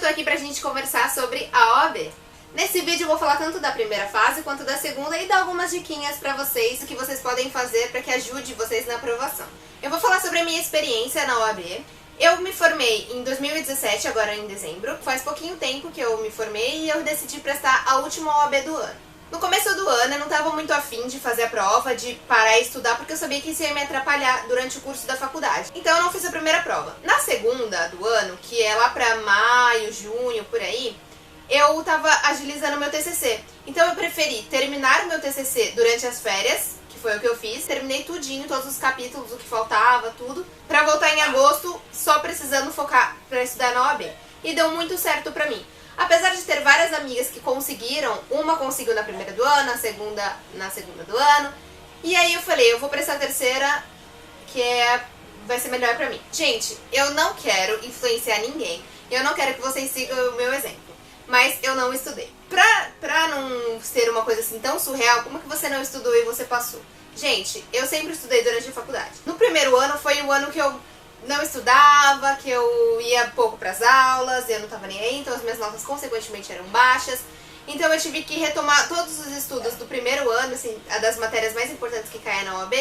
aqui pra gente conversar sobre a OAB. Nesse vídeo eu vou falar tanto da primeira fase quanto da segunda e dar algumas diquinhas pra vocês, o que vocês podem fazer pra que ajude vocês na aprovação. Eu vou falar sobre a minha experiência na OAB. Eu me formei em 2017, agora em dezembro. Faz pouquinho tempo que eu me formei e eu decidi prestar a última OAB do ano. No começo do ano eu não estava muito afim de fazer a prova, de parar e estudar, porque eu sabia que isso ia me atrapalhar durante o curso da faculdade. Então eu não fiz a primeira prova. Na segunda do ano, que é lá pra maio, junho, por aí, eu tava agilizando meu TCC. Então eu preferi terminar o meu TCC durante as férias, que foi o que eu fiz. Terminei tudinho, todos os capítulos, o que faltava, tudo, pra voltar em agosto só precisando focar pra estudar na OAB. E deu muito certo pra mim. Apesar de ter várias amigas que conseguiram, uma conseguiu na primeira do ano, a segunda na segunda do ano. E aí eu falei, eu vou prestar a terceira, que vai ser melhor pra mim. Gente, eu não quero influenciar ninguém. Eu não quero que vocês sigam o meu exemplo. Mas eu não estudei. Pra não ser uma coisa assim tão surreal, como que você não estudou e você passou? Gente, eu sempre estudei durante a faculdade. No primeiro ano foi o ano que eu não estudava, que eu ia pouco pras aulas, eu não tava nem aí, então as minhas notas consequentemente eram baixas. Então eu tive que retomar todos os estudos do primeiro ano, assim, das matérias mais importantes que caem na OAB,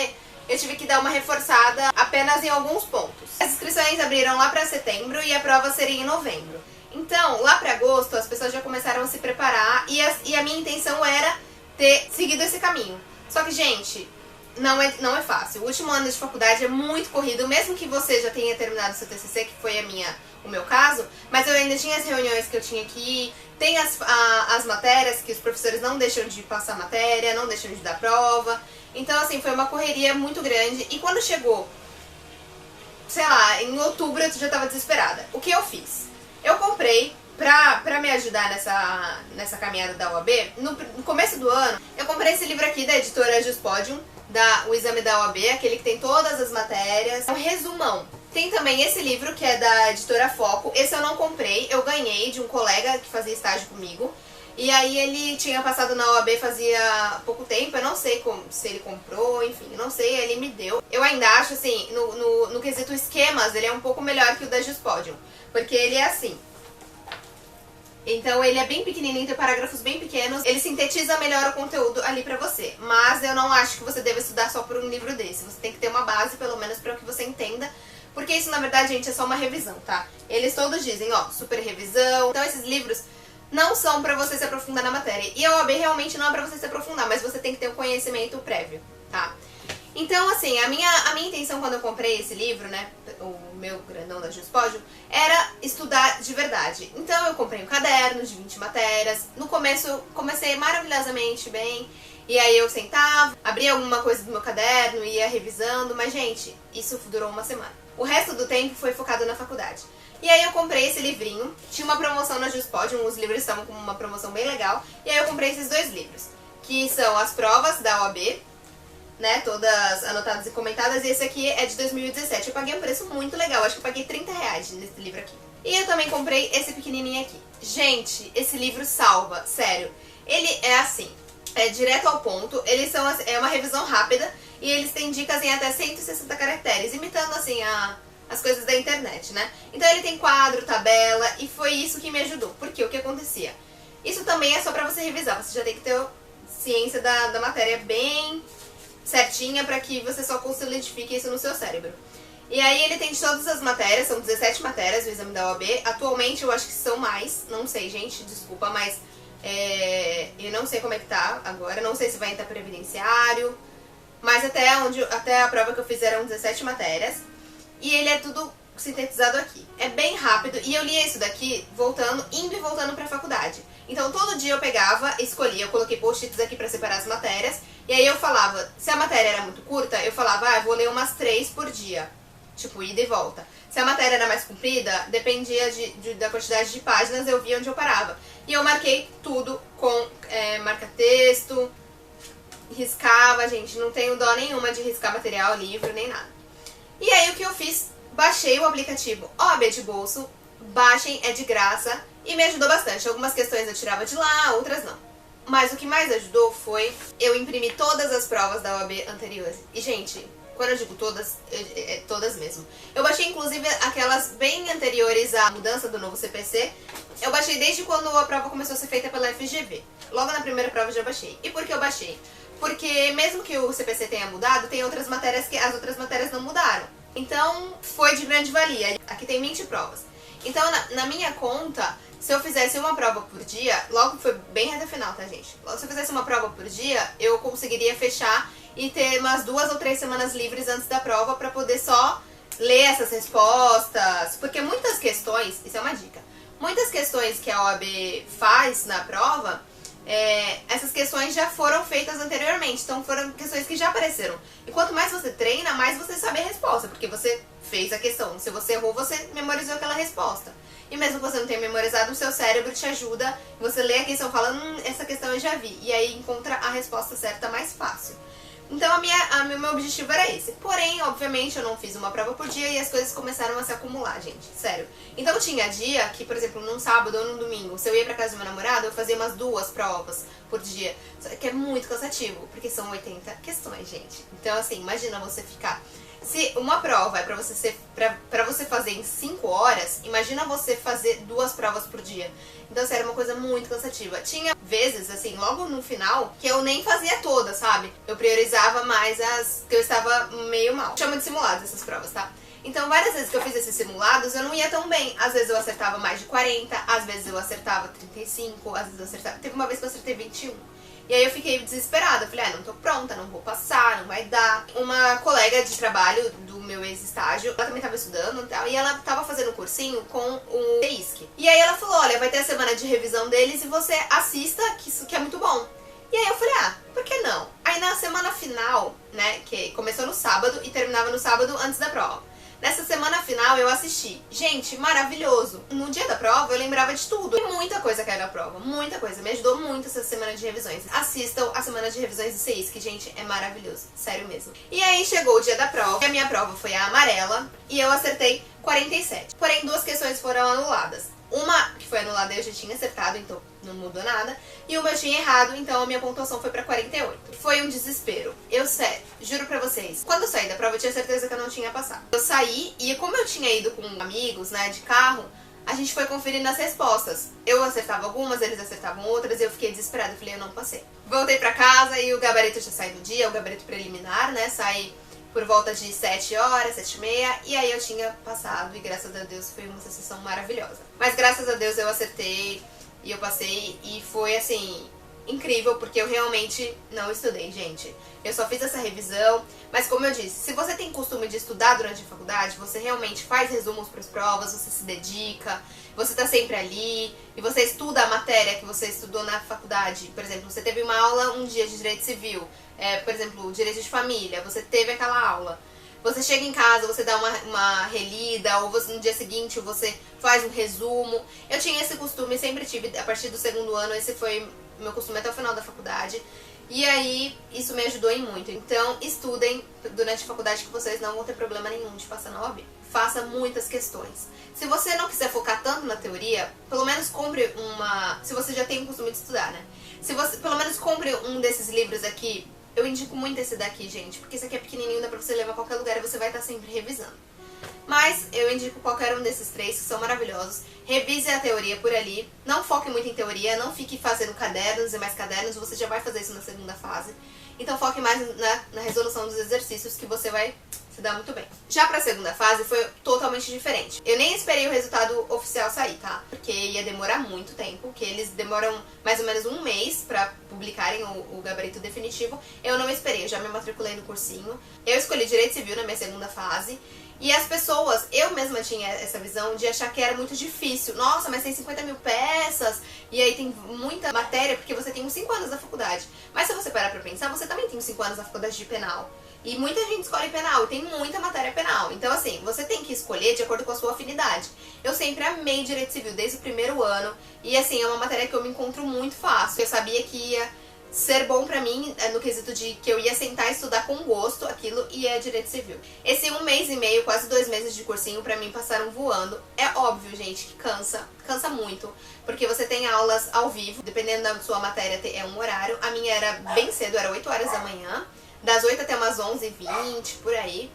eu tive que dar uma reforçada apenas em alguns pontos. As inscrições abriram lá pra setembro e a prova seria em novembro. Então, lá pra agosto, as pessoas já começaram a se preparar e a minha intenção era ter seguido esse caminho. Só que, gente, não é fácil. O último ano de faculdade é muito corrido, mesmo que você já tenha terminado seu TCC, que foi o meu caso, mas eu ainda tinha as reuniões que eu tinha que ir, tem as matérias que os professores não deixam de passar matéria, não deixam de dar prova. Então, assim, foi uma correria muito grande. E quando chegou, sei lá, em outubro eu já tava desesperada. O que eu fiz? Eu comprei, pra me ajudar nessa caminhada da OAB, no começo do ano, eu comprei esse livro aqui da editora Juspodium, o exame da OAB, aquele que tem todas as matérias, é um resumão. Tem também esse livro que é da editora Foco, esse eu não comprei, eu ganhei de um colega que fazia estágio comigo. E aí ele tinha passado na OAB fazia pouco tempo, eu não sei se ele comprou, enfim, não sei, ele me deu. Eu ainda acho, assim, no quesito esquemas, ele é um pouco melhor que o da Juspodium, porque ele é assim. Então ele é bem pequenininho, tem parágrafos bem pequenos, ele sintetiza melhor o conteúdo ali pra você. Mas eu não acho que você deva estudar só por um livro desse, você tem que ter uma base, pelo menos, pra que você entenda. Porque isso, na verdade, gente, é só uma revisão, tá? Eles todos dizem, ó, super revisão. Então esses livros não são pra você se aprofundar na matéria. E a OAB realmente não é pra você se aprofundar, mas você tem que ter um conhecimento prévio, tá? Então, assim, a minha intenção quando eu comprei esse livro, né, o meu grandão da Juspodium, era estudar de verdade. Então eu comprei um caderno de 20 matérias. No começo eu comecei maravilhosamente bem, e aí eu sentava, abria alguma coisa do meu caderno, ia revisando, mas, gente, isso durou uma semana. O resto do tempo foi focado na faculdade. E aí eu comprei esse livrinho, tinha uma promoção na Juspodium, os livros estavam com uma promoção bem legal, e aí eu comprei esses dois livros, que são as provas da OAB, né, todas anotadas e comentadas, e esse aqui é de 2017. Eu paguei um preço muito legal, acho que eu paguei R$30 nesse livro aqui. E eu também comprei esse pequenininho aqui. Gente, esse livro salva, sério. Ele é assim, é direto ao ponto, é uma revisão rápida, e eles têm dicas em até 160 caracteres, imitando assim as coisas da internet, né? Então ele tem quadro, tabela, e foi isso que me ajudou. Porque o que acontecia? Isso também é só pra você revisar, você já tem que ter ciência da matéria bem certinha pra que você só solidifique isso no seu cérebro. E aí ele tem de todas as matérias, são 17 matérias o exame da OAB. Atualmente eu acho que são mais, não sei, gente, desculpa, mas eu não sei como é que tá agora, não sei se vai entrar previdenciário, mas até a prova que eu fiz eram 17 matérias. E ele é tudo sintetizado aqui. É bem rápido, e eu lia isso daqui indo e voltando pra faculdade. Então todo dia eu pegava, escolhia, eu coloquei post-its aqui pra separar as matérias, e aí eu falava, se a matéria era muito curta, eu falava, eu vou ler umas 3 por dia, tipo, ida e volta. Se a matéria era mais comprida, dependia da quantidade de páginas, eu via onde eu parava. E eu marquei tudo com marca-texto, riscava, gente, não tenho dó nenhuma de riscar material, livro, nem nada. E aí o que eu fiz? Baixei o aplicativo OAB de bolso, baixem, é de graça, e me ajudou bastante. Algumas questões eu tirava de lá, outras não. Mas o que mais ajudou foi eu imprimir todas as provas da OAB anteriores. E, gente, quando eu digo todas, todas mesmo. Eu baixei, inclusive, aquelas bem anteriores à mudança do novo CPC, Eu baixei desde quando a prova começou a ser feita pela FGV. Logo na primeira prova eu já baixei. E por que eu baixei? Porque mesmo que o CPC tenha mudado, tem outras matérias que as outras matérias não mudaram. Então foi de grande valia. Aqui tem 20 provas. Então na minha conta, se eu fizesse uma prova por dia, logo foi bem reta final, tá, gente? Se eu fizesse uma prova por dia, eu conseguiria fechar e ter umas 2 ou 3 semanas livres antes da prova pra poder só ler essas respostas. Porque muitas questões, isso é uma dica, muitas questões que a OAB faz na prova, essas questões já foram feitas anteriormente, então foram questões que já apareceram. E quanto mais você treina, mais você sabe a resposta, porque você fez a questão. Se você errou, você memorizou aquela resposta. E mesmo que você não tenha memorizado, o seu cérebro te ajuda, você lê a questão e fala, essa questão eu já vi. E aí encontra a resposta certa mais fácil. Então meu objetivo era esse. Porém, obviamente, eu não fiz uma prova por dia e as coisas começaram a se acumular, gente. Sério. Então tinha dia que, por exemplo, num sábado ou num domingo, se eu ia pra casa do meu namorado, eu fazia umas 2 provas por dia. Só que é muito cansativo, porque são 80 questões, gente. Então, assim, imagina você ficar... Se uma prova é pra você fazer em 5 horas, imagina você fazer 2 provas por dia. Então, assim, era uma coisa muito cansativa. Tinha vezes, assim, logo no final, que eu nem fazia todas, sabe? Eu priorizava mais as que eu estava meio mal. Chama de simulados essas provas, tá? Então, várias vezes que eu fiz esses simulados, eu não ia tão bem. Às vezes eu acertava mais de 40, às vezes eu acertava 35, às vezes eu acertava... Teve uma vez que eu acertei 21. E aí eu fiquei desesperada, falei, não tô pronta, não vou passar, não vai dar. Uma colega de trabalho do meu ex-estágio, ela também tava estudando e tal, e ela tava fazendo um cursinho com o CEISC. E aí ela falou, olha, vai ter a semana de revisão deles e você assista, que isso que é muito bom. E aí eu falei, por que não? Aí na semana final, né, que começou no sábado e terminava no sábado antes da prova. Nessa semana final eu assisti. Gente, maravilhoso. No dia da prova eu lembrava de tudo. E muita coisa caiu na prova. Muita coisa. Me ajudou muito essa semana de revisões. Assistam a semana de revisões do CEISC, que, gente, é maravilhoso. Sério mesmo. E aí chegou o dia da prova. E a minha prova foi a amarela. E eu acertei 47. Porém, 2 questões foram anuladas. Uma que foi anulada eu já tinha acertado, então não mudou nada. E uma eu tinha errado, então a minha pontuação foi pra 48. Foi um desespero. Eu, sério, juro pra vocês, quando eu saí da prova eu tinha certeza que eu não tinha passado. Eu saí e como eu tinha ido com amigos, né, de carro, a gente foi conferindo as respostas. Eu acertava algumas, eles acertavam outras, e eu fiquei desesperada. Eu falei, eu não passei. Voltei pra casa e o gabarito já sai no dia, o gabarito preliminar, né, sai por volta de 7 horas, 7h30, e aí eu tinha passado e graças a Deus foi uma sensação maravilhosa. Mas graças a Deus eu acertei e eu passei e foi assim, incrível, porque eu realmente não estudei, gente. Eu só fiz essa revisão, mas como eu disse, se você tem costume de estudar durante a faculdade, você realmente faz resumos para as provas, você se dedica, você tá sempre ali, e você estuda a matéria que você estudou na faculdade. Por exemplo, você teve uma aula um dia de direito civil, por exemplo, direito de família, você teve aquela aula. Você chega em casa, você dá uma relida, ou no dia seguinte você faz um resumo. Eu tinha esse costume, sempre tive, a partir do 2º ano, esse foi meu costume até o final da faculdade. E aí, isso me ajudou em muito. Então, estudem durante a faculdade que vocês não vão ter problema nenhum de passar na OAB. Faça muitas questões. Se você não quiser focar tanto na teoria, pelo menos compre uma... Se você já tem o costume de estudar, né? Se você, pelo menos compre um desses livros aqui. Eu indico muito esse daqui, gente, porque esse aqui é pequenininho, dá pra você levar a qualquer lugar e você vai estar sempre revisando. Mas eu indico qualquer um desses 3, que são maravilhosos. Revise a teoria por ali. Não foque muito em teoria, não fique fazendo cadernos e mais cadernos, você já vai fazer isso na segunda fase. Então foque mais na resolução dos exercícios, que você vai se dar muito bem. Já pra segunda fase foi totalmente diferente. Eu nem esperei o resultado oficial sair, tá? Porque ia demorar muito tempo, que eles demoram mais ou menos 1 mês pra publicarem o gabarito definitivo. Eu não esperei, eu já me matriculei no cursinho. Eu escolhi Direito Civil na minha segunda fase. E as pessoas, eu mesma tinha essa visão de achar que era muito difícil. Nossa, mas tem 50 mil peças, e aí tem muita matéria, porque você tem uns 5 anos da faculdade. Mas se você parar pra pensar, você também tem uns 5 anos da faculdade de penal. E muita gente escolhe penal, e tem muita matéria penal. Então assim, você tem que escolher de acordo com a sua afinidade. Eu sempre amei Direito Civil, desde o 1º ano. E assim, é uma matéria que eu me encontro muito fácil. Eu sabia que ia ser bom pra mim, no quesito de que eu ia sentar e estudar com gosto aquilo, e é Direito Civil. Esse 1 mês e meio, quase 2 meses de cursinho, pra mim passaram voando. É óbvio, gente, que cansa muito, porque você tem aulas ao vivo, dependendo da sua matéria é um horário. A minha era bem cedo, era 8 horas da manhã, das 8 até umas 11h20, por aí.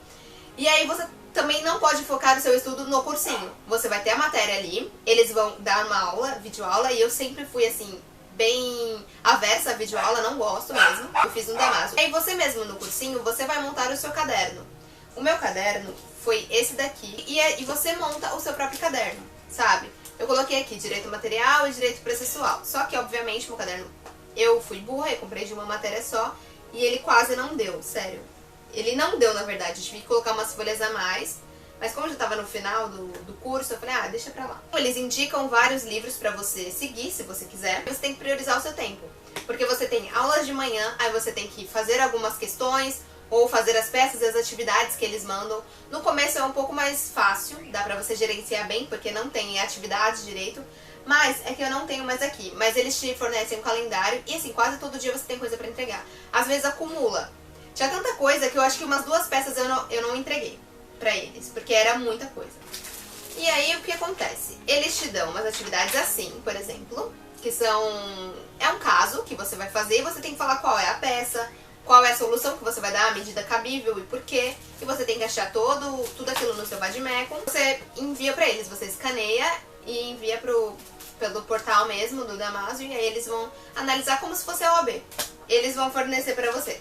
E aí você Também não pode focar o seu estudo no cursinho. Você vai ter a matéria ali, eles vão dar uma aula, videoaula, e eu sempre fui assim, bem aversa a videoaula, não gosto mesmo. Eu fiz um Damaso. E aí você mesmo no cursinho, você vai montar o seu caderno. O meu caderno foi esse daqui, e você monta o seu próprio caderno, sabe? Eu coloquei aqui direito material e direito processual. Só que, obviamente, meu caderno, eu fui burra, eu comprei de uma matéria só, e ele quase não deu, sério. Ele não deu, na verdade, eu tive que colocar umas folhas a mais, mas como já tava no final do curso, eu falei, ah, deixa pra lá. Eles indicam vários livros pra você seguir, se você quiser. Você tem que priorizar o seu tempo, porque você tem aulas de manhã, aí você tem que fazer algumas questões, ou fazer as peças e as atividades que eles mandam. No começo é um pouco mais fácil, dá pra você gerenciar bem, porque não tem atividades direito, mas é que eu não tenho mais aqui. Mas eles te fornecem um calendário e assim, quase todo dia você tem coisa pra entregar. Às vezes acumula. Tinha tanta coisa que eu acho que umas 2 peças eu não entreguei pra eles, porque era muita coisa. E aí o que acontece? Eles te dão umas atividades assim, por exemplo, que são... é um caso que você vai fazer e você tem que falar qual é a peça, qual é a solução que você vai dar, a medida cabível e por quê. E você tem que achar tudo aquilo no seu vademecum. Você envia pra eles, você escaneia e envia pelo portal mesmo do Damaso, e aí eles vão analisar como se fosse a OAB. Eles vão fornecer pra você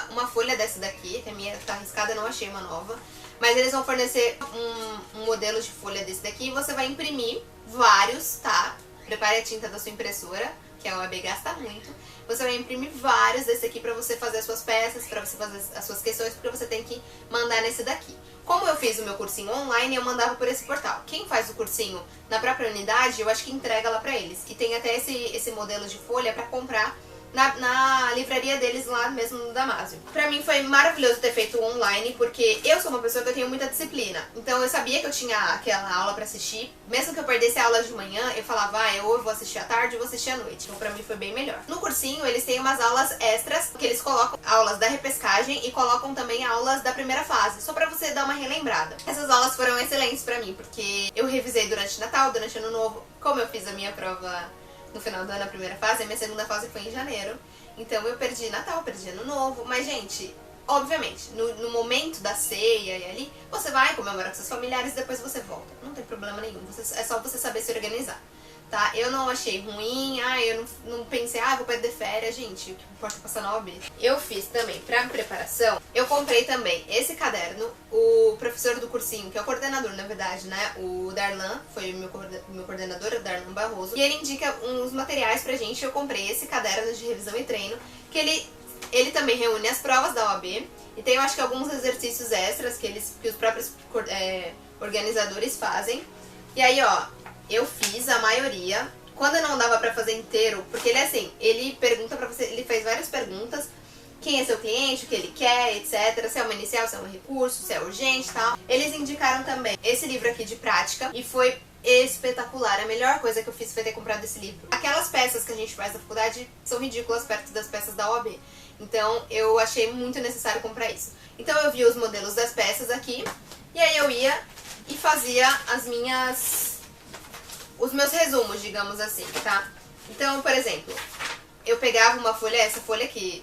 uma folha dessa daqui, que a minha tá arriscada, não achei uma nova. Mas eles vão fornecer um modelo de folha desse daqui e você vai imprimir vários, tá? Prepare a tinta da sua impressora, que a OAB gasta muito. Você vai imprimir vários desse aqui pra você fazer as suas peças, pra você fazer as suas questões, porque você tem que mandar nesse daqui. Como eu fiz o meu cursinho online, eu mandava por esse portal. Quem faz o cursinho na própria unidade, eu acho que entrega lá pra eles. E tem até esse modelo de folha pra comprar na livraria deles lá mesmo no Damaso. Pra mim foi maravilhoso ter feito online, porque eu sou uma pessoa que eu tenho muita disciplina. Então eu sabia que eu tinha aquela aula pra assistir. Mesmo que eu perdesse a aula de manhã, eu falava, ou eu vou assistir à tarde ou vou assistir à noite. Então pra mim foi bem melhor. No cursinho eles têm umas aulas extras, que eles colocam aulas da repescagem e colocam também aulas da primeira fase, só pra você dar uma relembrada. Essas aulas foram excelentes pra mim, porque eu revisei durante Natal, durante Ano Novo. Como eu fiz a minha prova no final do ano, a primeira fase, a minha segunda fase foi em janeiro. Então eu perdi Natal, perdi Ano Novo. Mas, gente, obviamente, no momento da ceia e ali, você vai comemorar com seus familiares e depois você volta. Não tem problema nenhum, é só você saber se organizar, tá? Eu não achei ruim, eu não pensei, vou perder férias, gente, o que importa é passar na OAB. Eu fiz também, pra preparação, eu comprei também esse caderno. O professor do cursinho, que é o coordenador, na verdade, né, o Darlan, foi o meu coordenador, o Darlan Barroso, e ele indica uns materiais pra gente. Eu comprei esse caderno de revisão e treino, que ele também reúne as provas da OAB, e tem, eu acho que alguns exercícios extras que os próprios organizadores fazem. E aí, ó, eu fiz a maioria. Quando não dava pra fazer inteiro, porque ele é assim, ele pergunta pra você, ele fez várias perguntas. Quem é seu cliente, o que ele quer, etc. Se é uma inicial, se é um recurso, se é urgente e tal. Eles indicaram também esse livro aqui de prática e foi espetacular. A melhor coisa que eu fiz foi ter comprado esse livro. Aquelas peças que a gente faz na faculdade são ridículas perto das peças da OAB. Então eu achei muito necessário comprar isso. Então eu vi os modelos das peças aqui, e aí eu ia e fazia os meus resumos, digamos assim, tá? Então, por exemplo, eu pegava uma folha, essa folha aqui,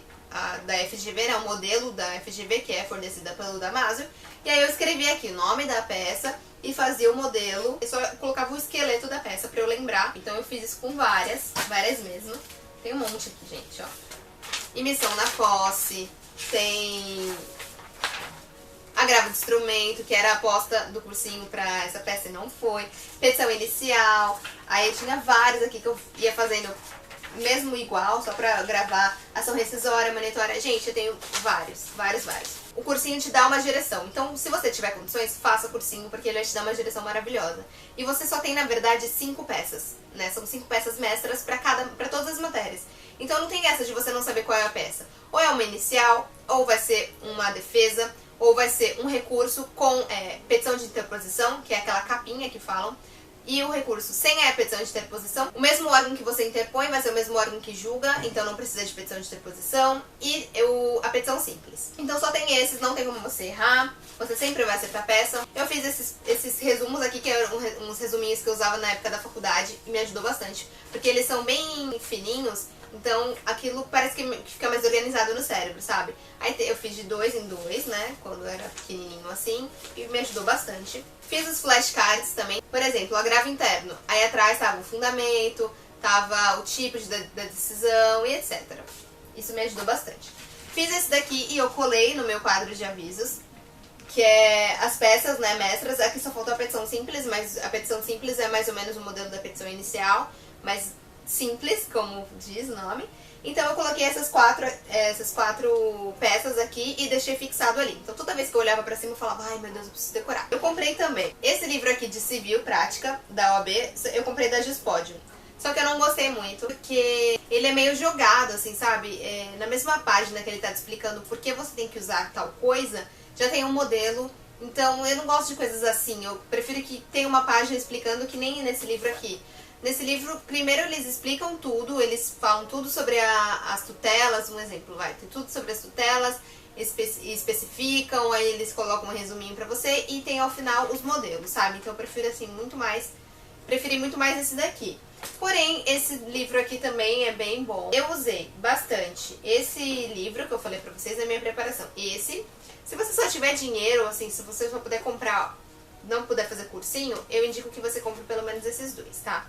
da FGV, né, o modelo da FGV, que é fornecida pelo Damaso, e aí eu escrevia aqui o nome da peça e fazia o modelo, eu só colocava o esqueleto da peça pra eu lembrar. Então eu fiz isso com várias mesmo. Tem um monte aqui, gente, ó. Emissão na posse, tem agravo de instrumento, que era a aposta do cursinho pra essa peça e não foi. Petição inicial, aí tinha vários aqui que eu ia fazendo mesmo igual, só pra gravar. Ação rescisória, monitória. Gente, eu tenho vários. O cursinho te dá uma direção, então se você tiver condições, faça o cursinho, porque ele vai te dar uma direção maravilhosa. E você só tem, na verdade, 5 peças, né? São 5 peças mestras pra todas as matérias. Então não tem essa de você não saber qual é a peça. Ou é uma inicial, ou vai ser uma defesa, ou vai ser um recurso com petição de interposição, que é aquela capinha que falam, e o recurso sem a petição de interposição. O mesmo órgão que você interpõe vai ser o mesmo órgão que julga, então não precisa de petição de interposição, e a petição simples. Então só tem esses, não tem como você errar, você sempre vai acertar a peça. Eu fiz esses resumos aqui, que eram uns resuminhos que eu usava na época da faculdade, e me ajudou bastante, porque eles são bem fininhos, Então aquilo parece que fica mais organizado no cérebro, sabe? Aí eu fiz de 2 em 2, né, quando eu era pequenininho assim, e me ajudou bastante. Fiz os flashcards também, por exemplo, o agravo interno. Aí atrás tava o fundamento, tava o tipo da decisão e etc. Isso me ajudou bastante. Fiz esse daqui e eu colei no meu quadro de avisos, que é as peças, né, mestras. Aqui só faltou a petição simples, mas a petição simples é mais ou menos o modelo da petição inicial, mas simples, como diz o nome. Então eu coloquei essas quatro peças aqui e deixei fixado ali. Então toda vez que eu olhava pra cima eu falava, ai meu Deus, eu preciso decorar. Eu comprei também esse livro aqui de Civil Prática, da OAB, eu comprei da Gispódio. Só que eu não gostei muito, porque ele é meio jogado, assim, sabe? Na mesma página que ele tá te explicando por que você tem que usar tal coisa, já tem um modelo. Então eu não gosto de coisas assim, eu prefiro que tenha uma página explicando, que nem nesse livro aqui. Nesse livro, primeiro eles explicam tudo, eles falam tudo sobre as tutelas, um exemplo, tem tudo sobre as tutelas, especificam, aí eles colocam um resuminho pra você e tem ao final os modelos, sabe? Então eu prefiro assim, preferi muito mais esse daqui. Porém, esse livro aqui também é bem bom. Eu usei bastante esse livro que eu falei pra vocês na minha preparação. Esse, se você só tiver dinheiro, assim, se você só puder comprar, não puder fazer cursinho, eu indico que você compre pelo menos esses dois, tá?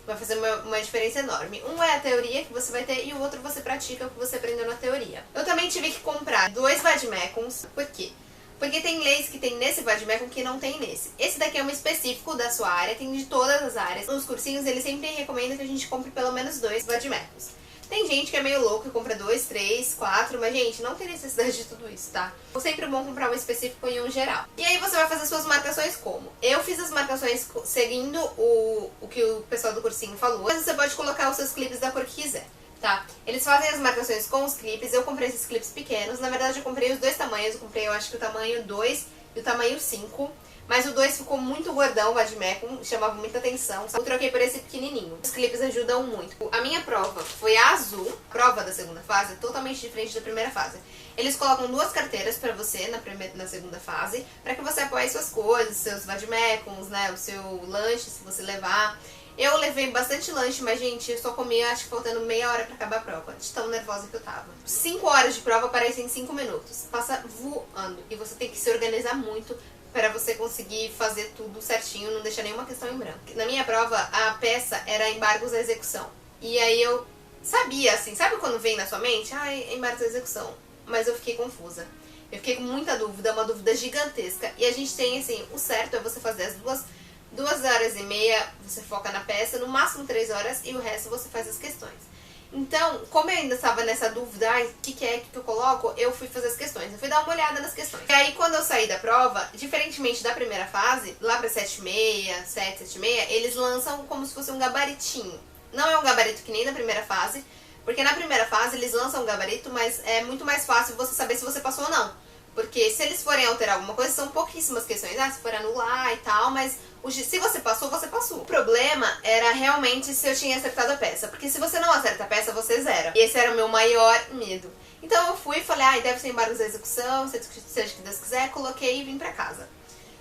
Vai fazer uma diferença enorme. Um é a teoria que você vai ter e o outro você pratica o que você aprendeu na teoria. Eu também tive que comprar 2 vademecums. Por quê? Porque tem leis que tem nesse vademecum que não tem nesse. Esse daqui é um específico da sua área, tem de todas as áreas. Nos cursinhos eles sempre recomendam que a gente compre pelo menos 2 vademecums. Tem gente que é meio louco e compra 2, 3, 4, mas gente, não tem necessidade de tudo isso, tá? É sempre bom comprar um específico e um geral. E aí você vai fazer suas marcações como? Eu fiz as marcações seguindo o que o pessoal do cursinho falou, mas você pode colocar os seus clipes da cor que quiser, tá? Eles fazem as marcações com os clipes, eu comprei esses clipes pequenos, na verdade eu comprei os 2 tamanhos, eu comprei eu acho que o tamanho 2 e o tamanho 5. Mas o 2 ficou muito gordão, o vademecum, chamava muita atenção. Eu troquei por esse pequenininho. Os clipes ajudam muito. A minha prova foi a azul, prova da segunda fase, totalmente diferente da primeira fase. Eles colocam 2 carteiras pra você na segunda fase, pra que você apoie suas coisas, seus vademecums, né, o seu lanche, se você levar. Eu levei bastante lanche, mas, gente, eu só comi, acho que faltando meia hora pra acabar a prova, de tão nervosa que eu tava. 5 horas de prova parecem 5 minutos. Passa voando. E você tem que se organizar muito para você conseguir fazer tudo certinho, não deixar nenhuma questão em branco. Na minha prova, a peça era embargos à execução. E aí eu sabia, assim, sabe quando vem na sua mente? Ai, embargos à execução. Mas eu fiquei confusa. Eu fiquei com muita dúvida, uma dúvida gigantesca. E a gente tem, assim, o certo é você fazer as 2 horas e meia, você foca na peça, no máximo 3 horas, e o resto você faz as questões. Então, como eu ainda estava nessa dúvida, o que eu coloco, eu fui fazer as questões. Eu fui dar uma olhada nas questões. E aí, quando eu saí da prova, diferentemente da primeira fase, lá pra 7,6, 7, 7,6, eles lançam como se fosse um gabaritinho. Não é um gabarito que nem na primeira fase, porque na primeira fase eles lançam um gabarito, mas é muito mais fácil você saber se você passou ou não. Porque se eles forem alterar alguma coisa, são pouquíssimas questões. Se for anular e tal, mas se você passou, você passou. O problema era realmente se eu tinha acertado a peça. Porque se você não acerta a peça, você zera. E esse era o meu maior medo. Então eu fui e falei, deve ser embargos da execução, seja o que Deus quiser, coloquei e vim pra casa.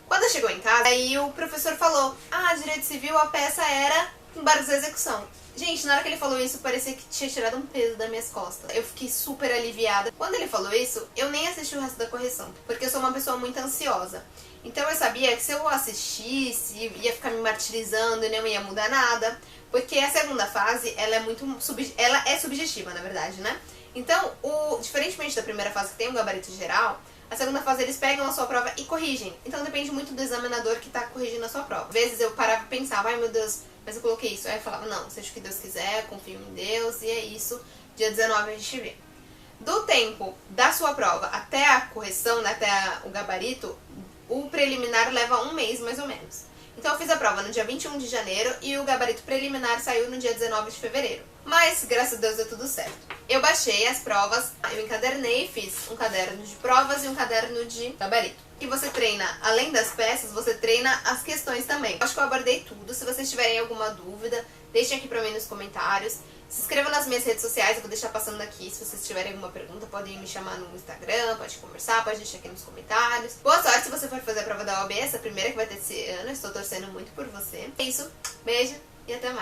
Quando chegou em casa, aí o professor falou, direito civil, a peça era embargos da execução. Gente, na hora que ele falou isso, parecia que tinha tirado um peso das minhas costas. Eu fiquei super aliviada. Quando ele falou isso, eu nem assisti o resto da correção, porque eu sou uma pessoa muito ansiosa. Então eu sabia que se eu assistisse, ia ficar me martirizando e não ia mudar nada, porque a segunda fase, ela é subjetiva, na verdade, né? Então, diferentemente da primeira fase, que tem um gabarito geral, a segunda fase eles pegam a sua prova e corrigem. Então depende muito do examinador que tá corrigindo a sua prova. Às vezes eu parava e pensava, ai meu Deus, mas eu coloquei isso. Aí eu falava, não, seja o que Deus quiser, confio em Deus, e é isso. Dia 19 a gente vê. Do tempo da sua prova até a correção, né, até o gabarito, o preliminar leva 1 mês, mais ou menos. Então eu fiz a prova no dia 21 de janeiro e o gabarito preliminar saiu no dia 19 de fevereiro. Mas, graças a Deus, deu tudo certo. Eu baixei as provas, eu encadernei, fiz um caderno de provas e um caderno de gabarito. E você treina, além das peças, você treina as questões também. Acho que eu abordei tudo. Se vocês tiverem alguma dúvida, deixem aqui pra mim nos comentários. Se inscrevam nas minhas redes sociais, eu vou deixar passando aqui. Se vocês tiverem alguma pergunta, podem me chamar no Instagram, pode conversar, pode deixar aqui nos comentários. Boa sorte se você for fazer a prova da OAB, essa primeira que vai ter esse ano. Estou torcendo muito por você. É isso, beijo e até mais.